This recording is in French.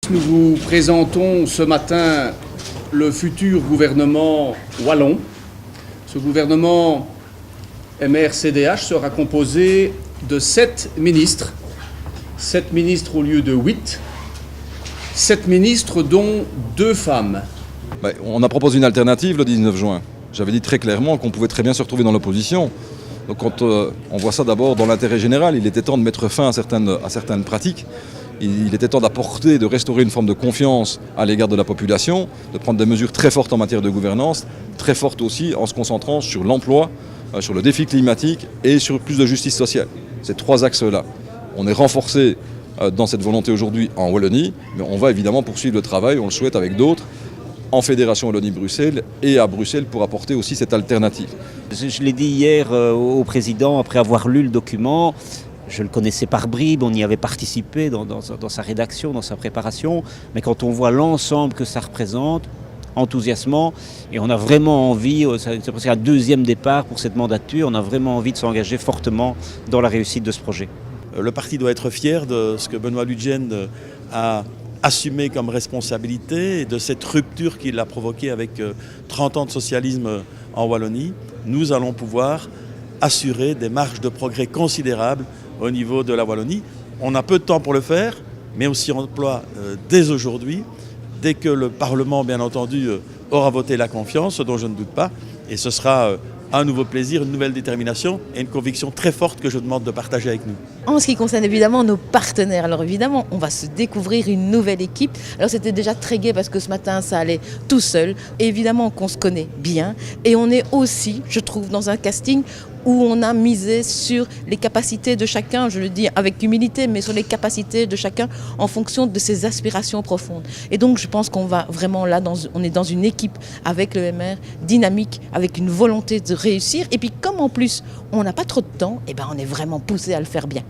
Nous vous présentons ce matin le futur gouvernement wallon. Ce gouvernement MR-CDH sera composé de 7 ministres. 7 ministres au lieu de 8. 7 ministres dont 2 femmes. On a proposé une alternative le 19 juin. J'avais dit très clairement qu'on pouvait très bien se retrouver dans l'opposition. Donc quand on voit ça d'abord dans l'intérêt général, il était temps de mettre fin à certaines pratiques. Il était temps d'apporter, de restaurer une forme de confiance à l'égard de la population, de prendre des mesures très fortes en matière de gouvernance, très fortes aussi en se concentrant sur l'emploi, sur le défi climatique et sur plus de justice sociale. Ces 3 axes-là. On est renforcé dans cette volonté aujourd'hui en Wallonie, mais on va évidemment poursuivre le travail, on le souhaite avec d'autres, en Fédération Wallonie-Bruxelles et à Bruxelles pour apporter aussi cette alternative. Je l'ai dit hier au président, après avoir lu le document, je le connaissais par bribes, on y avait participé dans sa rédaction, dans sa préparation, mais quand on voit l'ensemble que ça représente, enthousiasmant, et on a vraiment envie, c'est presque un deuxième départ pour cette mandature, on a vraiment envie de s'engager fortement dans la réussite de ce projet. Le parti doit être fier de ce que Benoît Ludgen a assumé comme responsabilité et de cette rupture qu'il a provoquée avec 30 ans de socialisme en Wallonie. Nous allons pouvoir assurer des marges de progrès considérables au niveau de la Wallonie. On a peu de temps pour le faire, mais on s'y emploie dès aujourd'hui, dès que le Parlement, bien entendu, aura voté la confiance, ce dont je ne doute pas, et ce sera un nouveau plaisir, une nouvelle détermination et une conviction très forte que je demande de partager avec nous. En ce qui concerne évidemment nos partenaires, alors évidemment on va se découvrir une nouvelle équipe. Alors c'était déjà très gai parce que ce matin ça allait tout seul. Et évidemment qu'on se connaît bien et on est aussi, je trouve, dans un casting où on a misé sur les capacités de chacun, je le dis avec humilité, mais sur les capacités de chacun en fonction de ses aspirations profondes. Et donc je pense qu'on va vraiment là, on est dans une équipe avec le MR, dynamique, avec une volonté de réussir. Et puis comme en plus on n'a pas trop de temps, eh ben on est vraiment poussé à le faire bien.